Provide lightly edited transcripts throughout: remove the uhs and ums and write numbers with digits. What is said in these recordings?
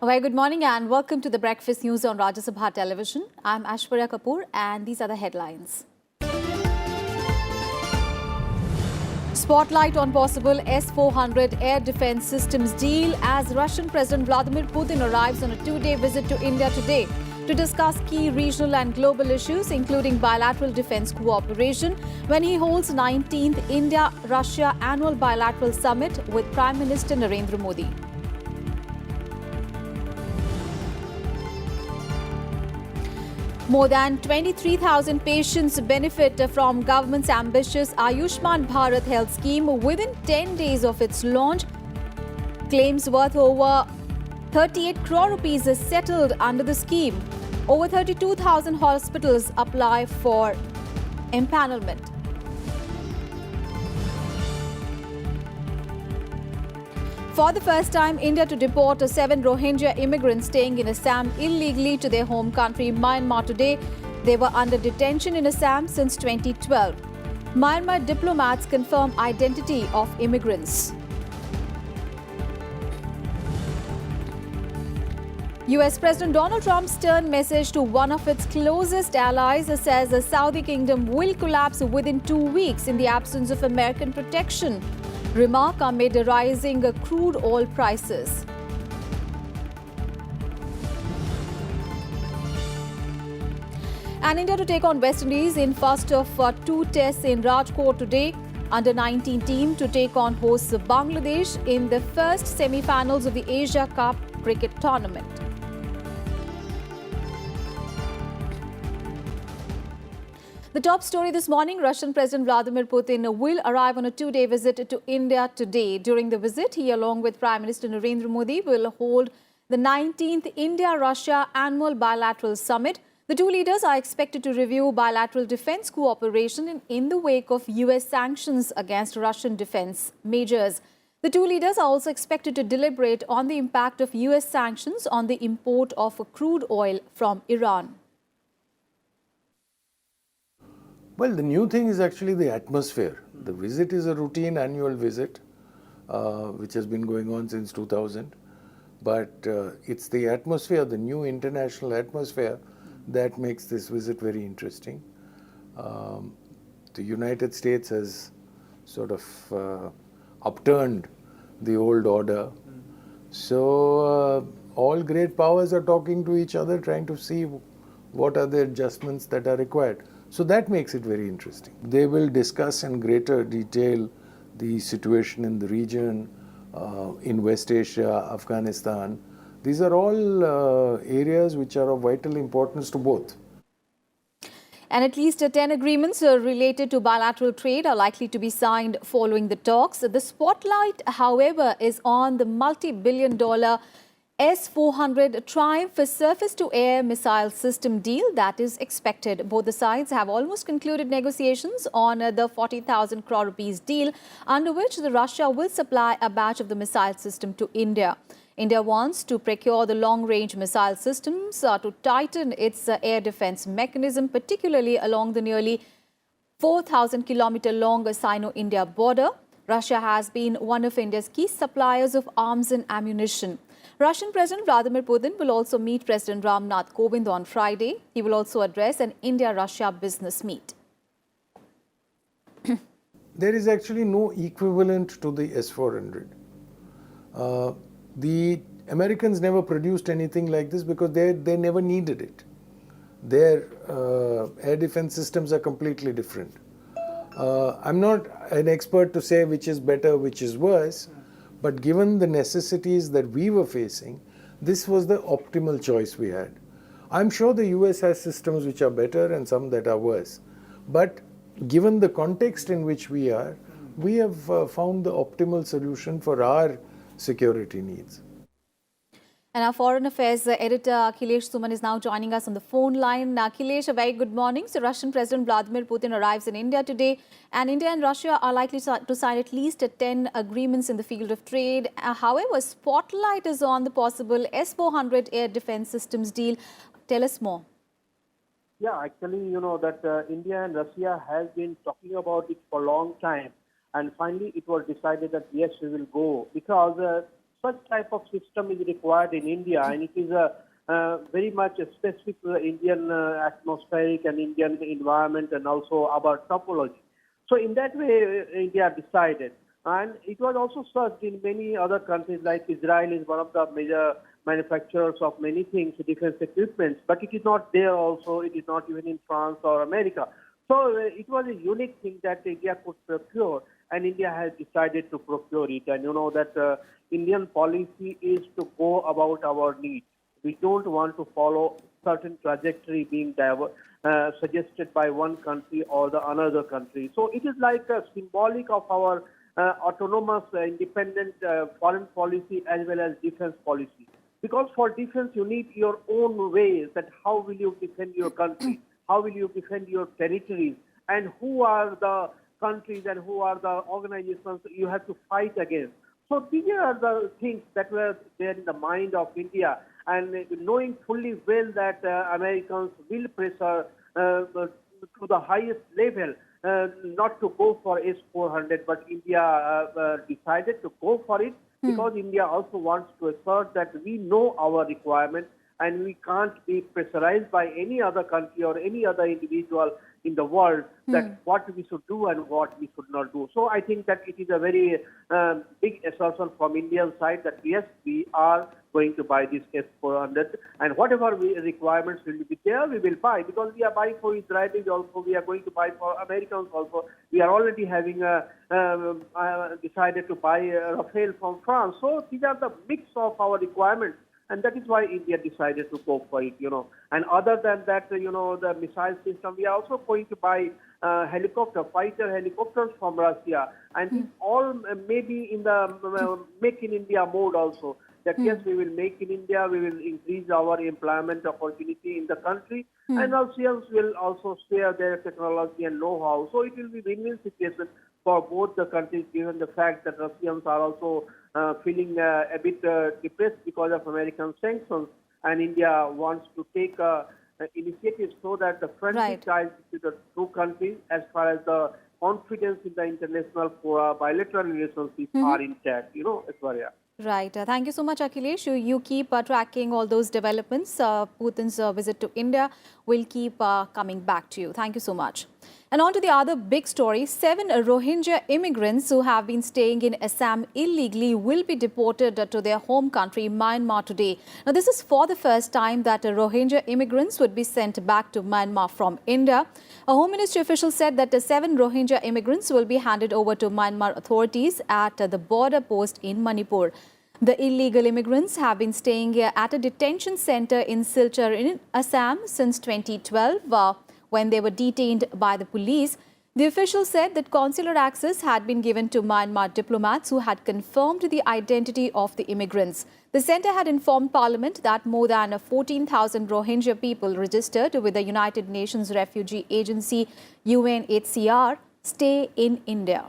A very good morning and welcome to the Breakfast News on Rajya Sabha television. I'm Ashwarya Kapoor and these are the headlines. Spotlight on possible S-400 air defense systems deal as Russian President Vladimir Putin arrives on a two-day visit to India today to discuss key regional and global issues, including bilateral defense cooperation, when he holds 19th India-Russia annual bilateral summit with Prime Minister Narendra Modi. More than 23,000 patients benefit from government's ambitious Ayushman Bharat health scheme within 10 days of its launch. Claims worth over 38 crore rupees is settled under the scheme. Over 32,000 hospitals apply for empanelment. For the first time, India to deport 7 Rohingya immigrants staying in Assam illegally to their home country, Myanmar, today. They were under detention in Assam since 2012. Myanmar diplomats confirm identity of immigrants. US President Donald Trump's stern message to one of its closest allies says the Saudi kingdom will collapse within 2 weeks in the absence of American protection. Remark amid rising crude oil prices. And India to take on West Indies in first of 2 tests in Rajkot today. Under-19 team to take on hosts Bangladesh in the first semi-finals of the Asia Cup cricket tournament. The top story this morning, Russian President Vladimir Putin will arrive on a 2-day visit to India today. During the visit, he, along with Prime Minister Narendra Modi, will hold the 19th India-Russia annual bilateral summit. The two leaders are expected to review bilateral defense cooperation in the wake of US sanctions against Russian defense majors. The two leaders are also expected to deliberate on the impact of US sanctions on the import of crude oil from Iran. Well, the new thing is actually the atmosphere. The visit is a routine annual visit, which has been going on since 2000. But it's the atmosphere, the new international atmosphere, that makes this visit very interesting. The United States has sort of upturned the old order. So all great powers are talking to each other, trying to see what are the adjustments that are required. So that makes it very interesting. They will discuss in greater detail the situation in the region, in West Asia, Afghanistan. These are all areas which are of vital importance to both. And at least 10 agreements related to bilateral trade are likely to be signed following the talks. The spotlight, however, is on the multi-billion-dollar S-400 Triumph surface-to-air missile system deal that is expected. Both the sides have almost concluded negotiations on the 40,000 crore rupees deal, under which Russia will supply a batch of the missile system to India. India wants to procure the long-range missile systems to tighten its air defense mechanism, particularly along the nearly 4,000-kilometer-long Sino-India border. Russia has been one of India's key suppliers of arms and ammunition. Russian President Vladimir Putin will also meet President Ramnath Kovind on Friday. He will also address an India-Russia business meet. There is actually no equivalent to the S-400. The Americans never produced anything like this because they never needed it. Their air defense systems are completely different. I'm not an expert to say which is better, which is worse. But given the necessities that we were facing, this was the optimal choice we had. I'm sure the US has systems which are better and some that are worse. But given the context in which we are, we have found the optimal solution for our security needs. And our Foreign Affairs editor Akhilesh Suman is now joining us on the phone line. Akhilesh, a very good morning. So Russian President Vladimir Putin arrives in India today, and India and Russia are likely to sign at least 10 agreements in the field of trade. However, spotlight is on the possible S-400 air defense systems deal. Tell us more. Yeah, actually, you know that India and Russia has been talking about it for a long time. And finally, it was decided that yes, we will go because such type of system is required in India, and it is very much specific to the Indian atmospheric and Indian environment and also our topology. So in that way, India decided. And it was also searched in many other countries, like Israel is one of the major manufacturers of many things, defense equipment, but it is not there also. It is not even in France or America. So it was a unique thing that India could procure, and India has decided to procure it. And you know that Indian policy is to go about our needs. We don't want to follow certain trajectory being suggested by one country or the another country. So it is like a symbolic of our autonomous, independent foreign policy as well as defense policy. Because for defense, you need your own ways that how will you defend your country, how will you defend your territories, and who are the countries and who are the organizations you have to fight against. So these are the things that were there in the mind of India, and knowing fully well that Americans will pressure to the highest level not to go for S-400, but India decided to go for it because India also wants to assert that we know our requirements and we can't be pressurized by any other country or any other individual in the world that what we should do and what we should not do. So I think that it is a very big assertion from Indian side that yes, we are going to buy this S-400 and whatever requirements will be there, we will buy because we are buying for Israelis also, we are going to buy for Americans also. We are already having decided to buy Rafale from France. So these are the mix of our requirements. And that is why India decided to go for it, you know. And other than that, you know, the missile system, we are also going to buy fighter helicopters from Russia. And it all may be in the make in India mode also. That yes, we will make in India, we will increase our employment opportunity in the country. And Russians will also share their technology and know-how. So it will be win-win situation for both the countries, given the fact that Russians are also feeling a bit depressed because of American sanctions, and India wants to take initiative so that the friendship ties to the two countries, as far as the confidence in the international bilateral relationships are intact, you know, Aishwarya. Right. Thank you so much, Akhilesh. You keep tracking all those developments. Putin's visit to India will keep coming back to you. Thank you so much. And on to the other big story. 7 Rohingya immigrants who have been staying in Assam illegally will be deported to their home country, Myanmar, today. Now, this is for the first time that Rohingya immigrants would be sent back to Myanmar from India. A Home Ministry official said that the 7 Rohingya immigrants will be handed over to Myanmar authorities at the border post in Manipur. The illegal immigrants have been staying at a detention center in Silchar in Assam since 2012 when they were detained by the police. The official said that consular access had been given to Myanmar diplomats who had confirmed the identity of the immigrants. The centre had informed Parliament that more than 14,000 Rohingya people registered with the United Nations Refugee Agency UNHCR stay in India.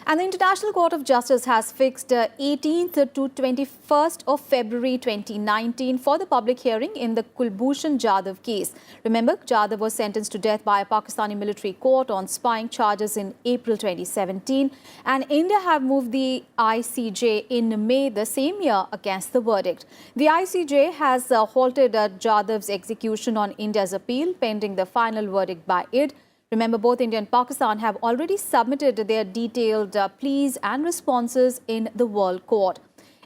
And the International Court of Justice has fixed 18th to 21st of February 2019 for the public hearing in the Kulbhushan Jadhav case. Remember, Jadhav was sentenced to death by a Pakistani military court on spying charges in April 2017. And India have moved the ICJ in May the same year against the verdict. The ICJ has halted Jadhav's execution on India's appeal pending the final verdict by it. Remember, both India and Pakistan have already submitted their detailed pleas and responses in the World Court.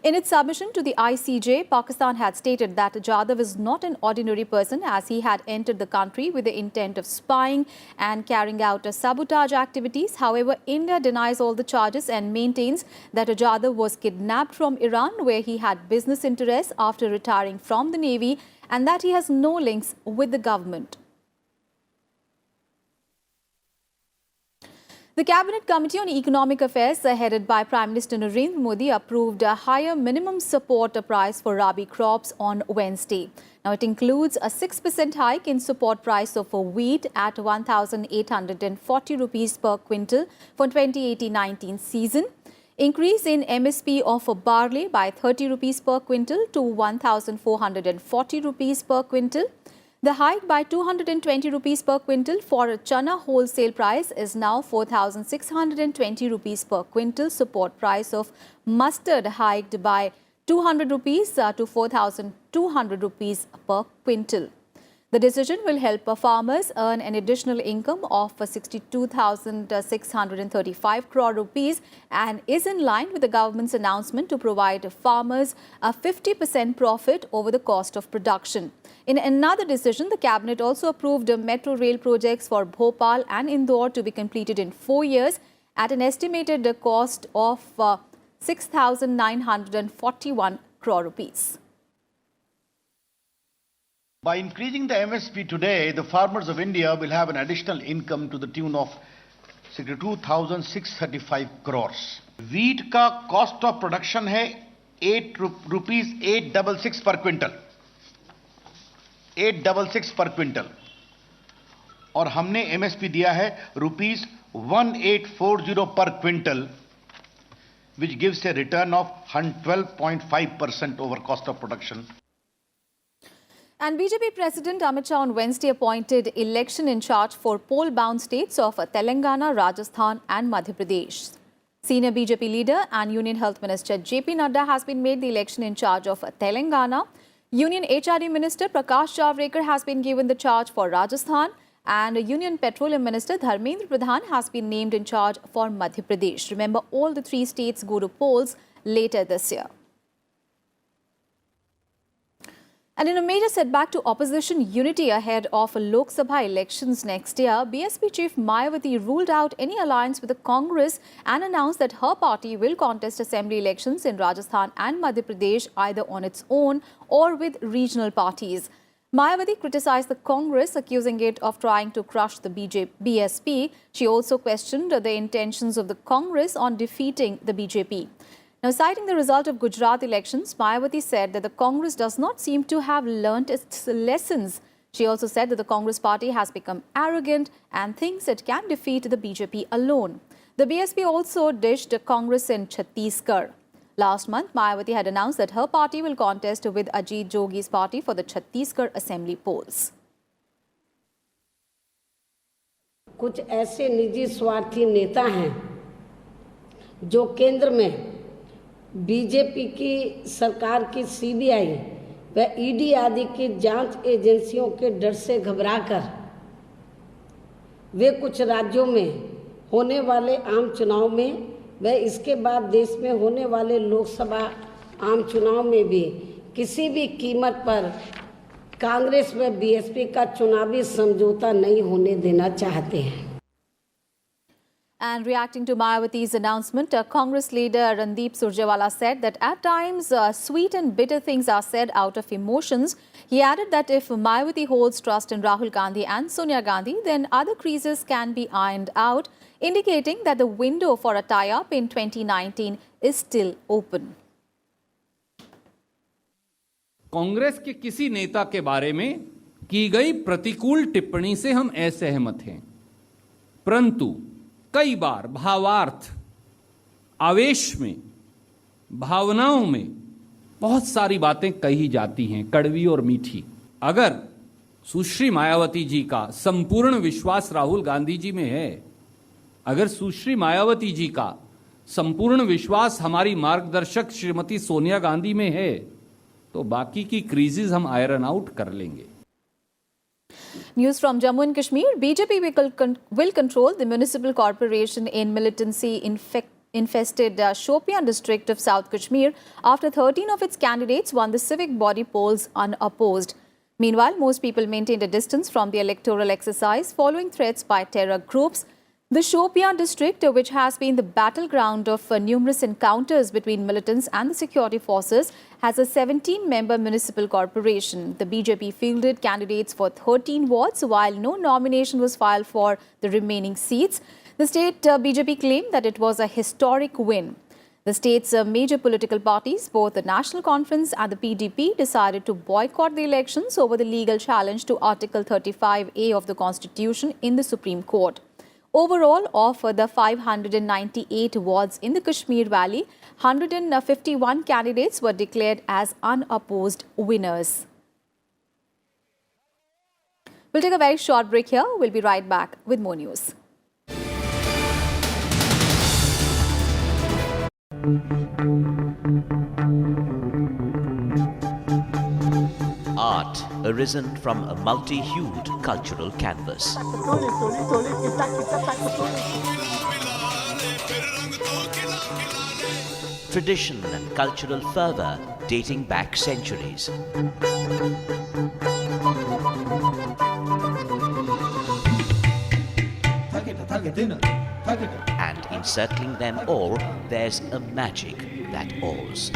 In its submission to the ICJ, Pakistan had stated that Jadhav is not an ordinary person as he had entered the country with the intent of spying and carrying out sabotage activities. However, India denies all the charges and maintains that Jadhav was kidnapped from Iran, where he had business interests after retiring from the Navy, and that he has no links with the government. The Cabinet Committee on Economic Affairs, headed by Prime Minister Narendra Modi, approved a higher minimum support price for Rabi crops on Wednesday. Now, it includes a 6% hike in support price of wheat at 1,840 rupees per quintal for 2018-19 season, increase in MSP of barley by 30 rupees per quintal to 1,440 rupees per quintal. The hike by 220 rupees per quintal for a chana wholesale price is now 4,620 rupees per quintal. Support price of mustard hiked by 200 rupees to 4,200 rupees per quintal. The decision will help farmers earn an additional income of 62,635 crore rupees and is in line with the government's announcement to provide farmers a 50% profit over the cost of production. In another decision, the cabinet also approved metro rail projects for Bhopal and Indore to be completed in 4 years at an estimated cost of 6,941 crore rupees. By increasing the MSP today, the farmers of India will have an additional income to the tune of 62,635 crores. Wheat का cost of production है 8 rupees 866 per quintal. 866 per quintal. और हमने MSP दिया है rupees 1840 per quintal, which gives a return of 112.5% over cost of production. And BJP President Amit Shah on Wednesday appointed election in charge for poll-bound states of Telangana, Rajasthan and Madhya Pradesh. Senior BJP leader and Union Health Minister JP Nadda has been made the election in charge of Telangana. Union HRD Minister Prakash Javadekar has been given the charge for Rajasthan, and Union Petroleum Minister Dharmendra Pradhan has been named in charge for Madhya Pradesh. Remember, all the three states go to polls later this year. And in a major setback to opposition unity ahead of Lok Sabha elections next year, BSP Chief Mayawati ruled out any alliance with the Congress and announced that her party will contest assembly elections in Rajasthan and Madhya Pradesh either on its own or with regional parties. Mayawati criticized the Congress, accusing it of trying to crush the BSP. She also questioned the intentions of the Congress on defeating the BJP. Now, citing the result of Gujarat elections, Mayawati said that the Congress does not seem to have learnt its lessons. She also said that the Congress party has become arrogant and thinks it can defeat the BJP alone. The BSP also dished Congress in Chhattisgarh. Last month, Mayawati had announced that her party will contest with Ajit Jogi's party for the Chhattisgarh assembly polls. कुछ ऐसे निजी स्वार्थी नेता हैं जो केंद्र में BJP की सरकार की सीबीआई व ईडी आदि की जांच एजेंसियों के डर से घबराकर वे कुछ राज्यों में होने वाले आम चुनाव में व इसके बाद देश में होने वाले लोकसभा आम चुनाव में भी किसी भी कीमत पर कांग्रेस व बीएसपी का चुनावी समझौता नहीं होने देना चाहते हैं. And reacting to Mayawati's announcement, Congress leader Randeep Surjewala said that at times sweet and bitter things are said out of emotions. He added that if Mayawati holds trust in Rahul Gandhi and Sonia Gandhi, then other creases can be ironed out, indicating that the window for a tie-up in 2019 is still open. Congress के किसी नेता के बारे में की गई प्रतिकूल टिप्पणी से हम असहमत हैं, परंतु कई बार भावार्थ, आवेश में, भावनाओं में बहुत सारी बातें कही जाती हैं, कड़वी और मीठी. अगर सुश्री मायावती जी का संपूर्ण विश्वास राहुल गांधी जी में है, अगर सुश्री मायावती जी का संपूर्ण विश्वास हमारी मार्गदर्शक श्रीमती सोनिया गांधी में है, तो बाकी की क्रीजेस हम आयरन आउट कर लेंगे. News from Jammu and Kashmir. BJP will control the Municipal Corporation in militancy infested Shopian district of South Kashmir after 13 of its candidates won the civic body polls unopposed. Meanwhile, most people maintained a distance from the electoral exercise following threats by terror groups. The Shopian district, which has been the battleground of numerous encounters between militants and the security forces, has a 17-member municipal corporation. The BJP fielded candidates for 13 wards, while no nomination was filed for the remaining seats. The state BJP claimed that it was a historic win. The state's major political parties, both the National Conference and the PDP, decided to boycott the elections over the legal challenge to Article 35A of the Constitution in the Supreme Court. Overall, of the 598 wards in the Kashmir Valley, 151 candidates were declared as unopposed winners. We'll take a very short break here. We'll be right back with more news. Art arisen from a multi-hued cultural canvas. Tradition and cultural fervour dating back centuries. And encircling them all, there's a magic that awes.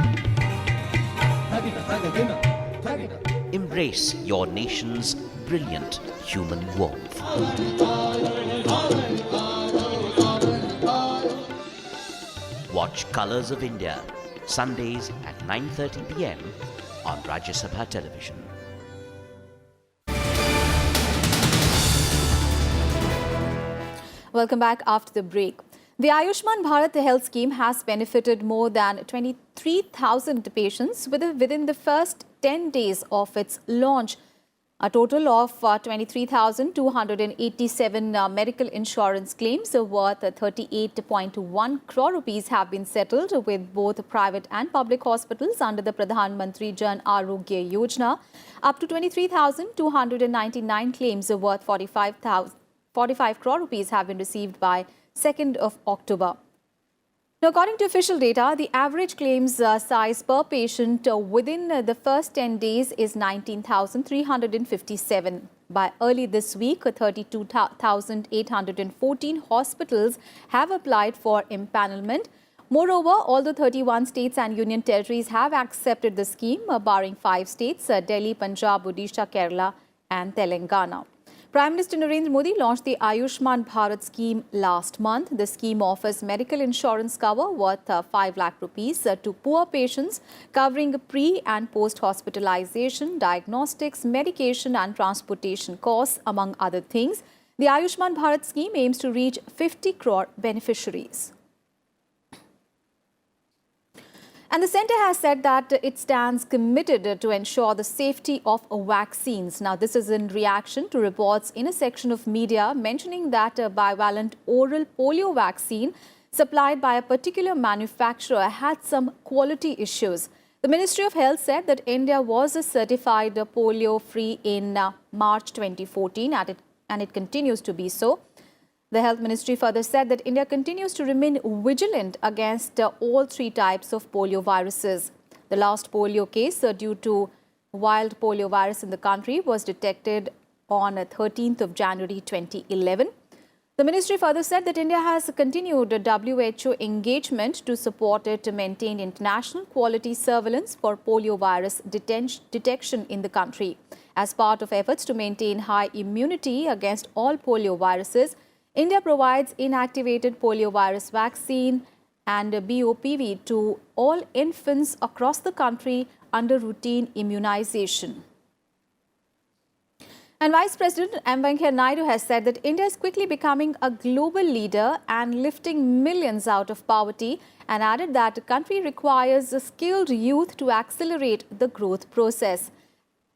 Embrace your nation's brilliant human warmth. Watch Colours of India, Sundays at 9:30 p.m. on Rajya Sabha television. Welcome back after the break. The Ayushman Bharat Health Scheme has benefited more than 23,000 patients within the first 10 days of its launch. A total of 23,287 medical insurance claims worth 38.1 crore rupees have been settled with both private and public hospitals under the Pradhan Mantri Jan Arogya Yojana. Up to 23,299 claims worth 45 crore rupees have been received by 2nd of October. Now, according to official data, the average claims size per patient within the first 10 days is 19,357. By early this week, 32,814 hospitals have applied for empanelment. Moreover, although 31 states and union territories have accepted the scheme, barring 5 states, Delhi, Punjab, Odisha, Kerala and Telangana. Prime Minister Narendra Modi launched the Ayushman Bharat scheme last month. The scheme offers medical insurance cover worth 5 lakh rupees to poor patients, covering pre- and post-hospitalization, diagnostics, medication and transportation costs, among other things. The Ayushman Bharat scheme aims to reach 50 crore beneficiaries. And the centre has said that it stands committed to ensure the safety of vaccines. Now, this is in reaction to reports in a section of media mentioning that a bivalent oral polio vaccine supplied by a particular manufacturer had some quality issues. The Ministry of Health said that India was certified polio-free in March 2014 and it continues to be so. The Health Ministry further said that India continues to remain vigilant against all 3 types of polio viruses. The last polio case due to wild polio virus in the country was detected on 13th of January 2011. The ministry further said that India has continued WHO engagement to support it to maintain international quality surveillance for polio virus detection in the country. As part of efforts to maintain high immunity against all polio viruses, India provides inactivated poliovirus vaccine and BOPV to all infants across the country under routine immunization. And Vice President M. Venkaiah Naidu has said that India is quickly becoming a global leader and lifting millions out of poverty, and added that the country requires a skilled youth to accelerate the growth process.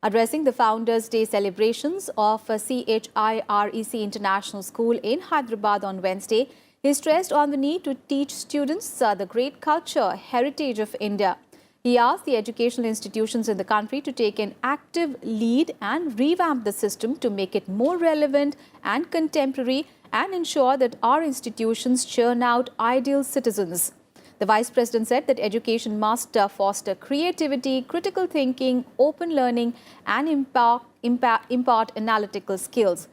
Addressing the Founders' Day celebrations of CHIREC International School in Hyderabad on Wednesday, he stressed on the need to teach students the great culture, heritage of India. He asked the educational institutions in the country to take an active lead and revamp the system to make it more relevant and contemporary and ensure that our institutions churn out ideal citizens. The Vice President said that education must foster creativity, critical thinking, open learning and impart analytical skills.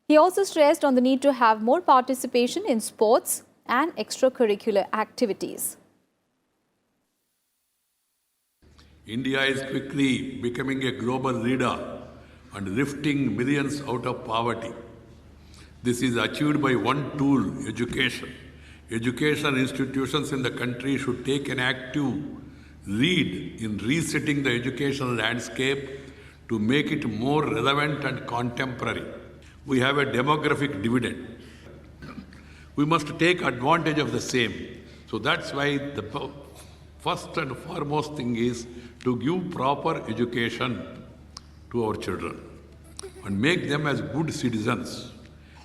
He also stressed on the need to have more participation in sports and extracurricular activities. India is quickly becoming a global leader and lifting millions out of poverty. This is achieved by one tool, education. Educational institutions in the country should take an active lead in resetting the educational landscape to make it more relevant and contemporary. We have a demographic dividend. We must take advantage of the same. So that's why the first and foremost thing is to give proper education to our children. and make them as good citizens.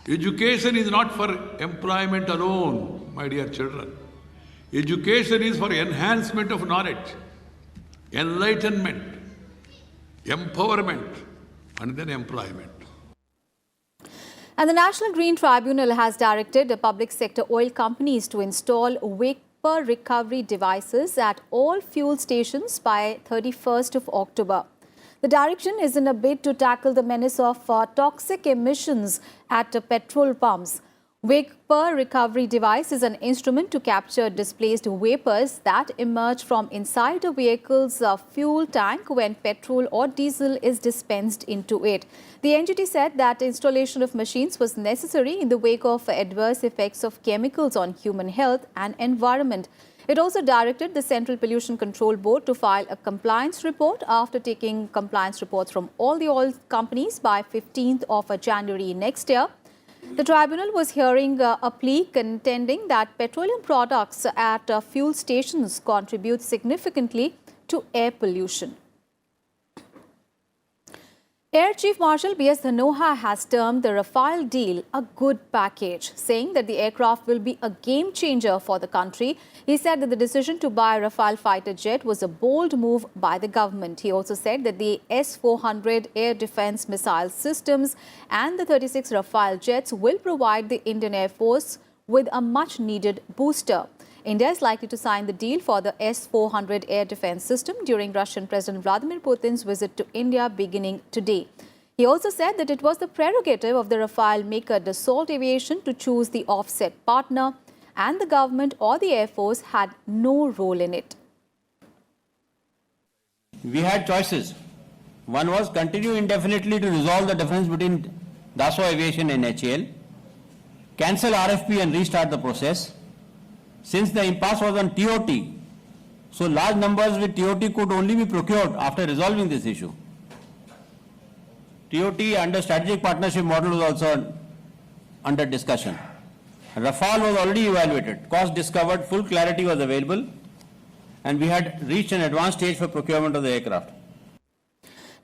Education is not for employment alone, my dear children. Education is for enhancement of knowledge, enlightenment, empowerment, and then employment. And the National Green Tribunal has directed the public sector oil companies to install vapor recovery devices at all fuel stations by 31st of October. The direction is in a bid to tackle the menace of toxic emissions at petrol pumps. Vapor recovery device is an instrument to capture displaced vapors that emerge from inside a vehicle's fuel tank when petrol or diesel is dispensed into it. The NGT said that installation of machines was necessary in the wake of adverse effects of chemicals on human health and environment. It also directed the Central Pollution Control Board to file a compliance report after taking compliance reports from all the oil companies by 15th of January next year. The tribunal was hearing a plea contending that petroleum products at fuel stations contribute significantly to air pollution. Air Chief Marshal BS Dhanoa has termed the Rafale deal a good package, saying that the aircraft will be a game changer for the country. He said that the decision to buy a Rafale fighter jet was a bold move by the government. He also said that the S-400 air defense missile systems and the 36 Rafale jets will provide the Indian Air Force with a much-needed booster. India is likely to sign the deal for the S-400 air defense system during Russian President Vladimir Putin's visit to India beginning today. He also said that it was the prerogative of the Rafale maker Dassault Aviation to choose the offset partner, and the government or the Air Force had no role in it. We had choices. One was continue indefinitely to resolve the difference between Dassault Aviation and HAL, cancel RFP and restart the process. Since the impasse was on TOT, so large numbers with TOT could only be procured after resolving this issue. TOT under strategic partnership model was also under discussion. Rafale was already evaluated, cost discovered, full clarity was available, and we had reached an advanced stage for procurement of the aircraft.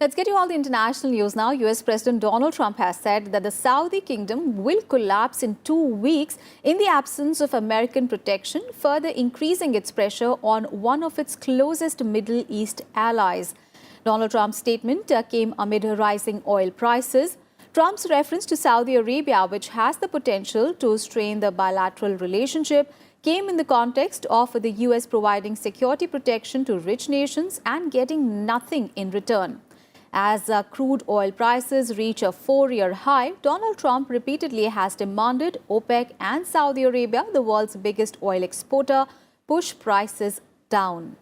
Let's get you all the international news now. US President Donald Trump has said that the Saudi kingdom will collapse in 2 weeks in the absence of American protection, further increasing its pressure on one of its closest Middle East allies. Donald Trump's statement came amid rising oil prices. Trump's reference to Saudi Arabia, which has the potential to strain the bilateral relationship, came in the context of the US providing security protection to rich nations and getting nothing in return. As crude oil prices reach a 4-year high, Donald Trump repeatedly has demanded OPEC and Saudi Arabia, the world's biggest oil exporter, push prices down.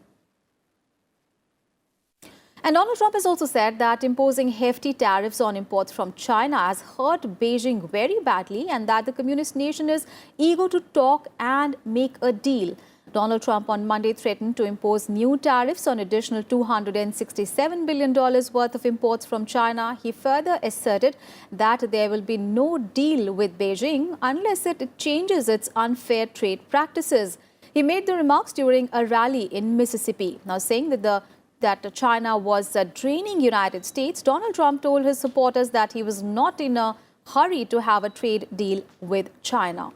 And Donald Trump has also said that imposing hefty tariffs on imports from China has hurt Beijing very badly and that the communist nation is eager to talk and make a deal. Donald Trump on Monday threatened to impose new tariffs on additional $267 billion worth of imports from China. He further asserted that there will be no deal with Beijing unless it changes its unfair trade practices. He made the remarks during a rally in Mississippi. Now, saying that China was draining United States, Donald Trump told his supporters that he was not in a hurry to have a trade deal with China.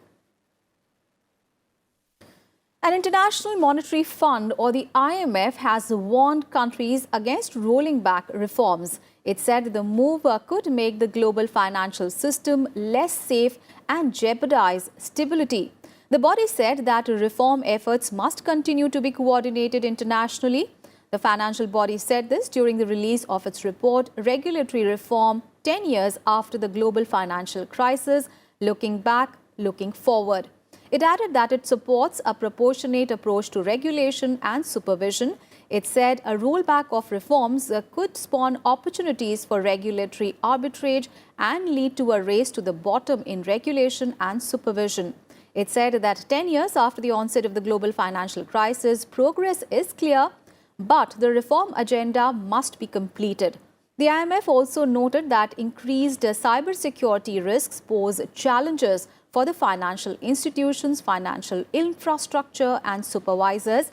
An International Monetary Fund, or the IMF, has warned countries against rolling back reforms. It said the move could make the global financial system less safe and jeopardize stability. The body said that reform efforts must continue to be coordinated internationally. The financial body said this during the release of its report, Regulatory Reform 10 Years After the Global Financial Crisis, Looking Back, Looking Forward. It added that it supports a proportionate approach to regulation and supervision. It said a rollback of reforms could spawn opportunities for regulatory arbitrage and lead to a race to the bottom in regulation and supervision. It said that 10 years after the onset of the global financial crisis, progress is clear, but the reform agenda must be completed. The IMF also noted that increased cybersecurity risks pose challenges for the financial institutions, financial infrastructure and supervisors.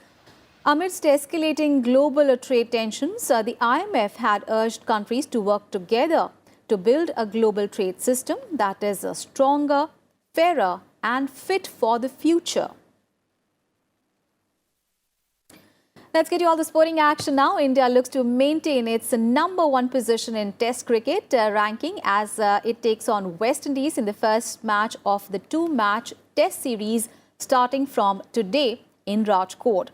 Amidst escalating global trade tensions, the IMF had urged countries to work together to build a global trade system that is stronger, fairer and fit for the future. Let's get you all the sporting action now. India looks to maintain its #1 position in Test cricket ranking as it takes on West Indies in the first match of the 2-match Test series starting from today in Rajkot.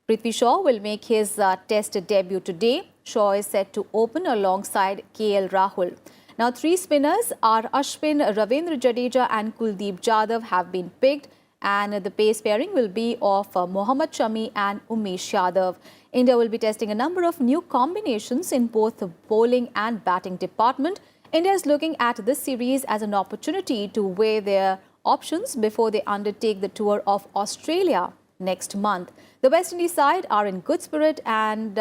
Prithvi Shaw will make his Test debut today. Shaw is set to open alongside KL Rahul. Now, 3 spinners are Ashwin, Ravindra Jadeja and Kuldeep Jadhav have been picked, and the pace pairing will be of Mohammad Shami and Umesh Yadav. India will be testing a number of new combinations in both the bowling and batting department. India is looking at this series as an opportunity to weigh their options before they undertake the tour of Australia next month. The West Indies side are in good spirit and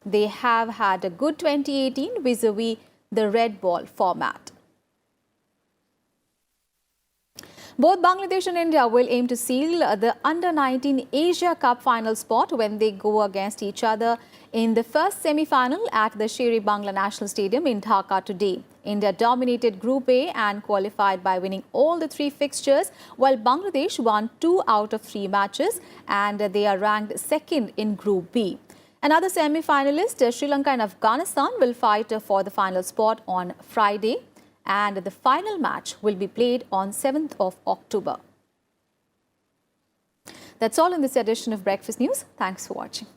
they have had a good 2018 vis-a-vis the red ball format. Both Bangladesh and India will aim to seal the Under-19 Asia Cup final spot when they go against each other in the first semi-final at the Sher-e-Bangla National Stadium in Dhaka today. India dominated Group A and qualified by winning all the 3 fixtures, while Bangladesh won 2 out of 3 matches and they are ranked second in Group B. Another semi-finalist, Sri Lanka and Afghanistan, will fight for the final spot on Friday, and the final match will be played on 7th of October. That's all in this edition of Breakfast News. Thanks for watching.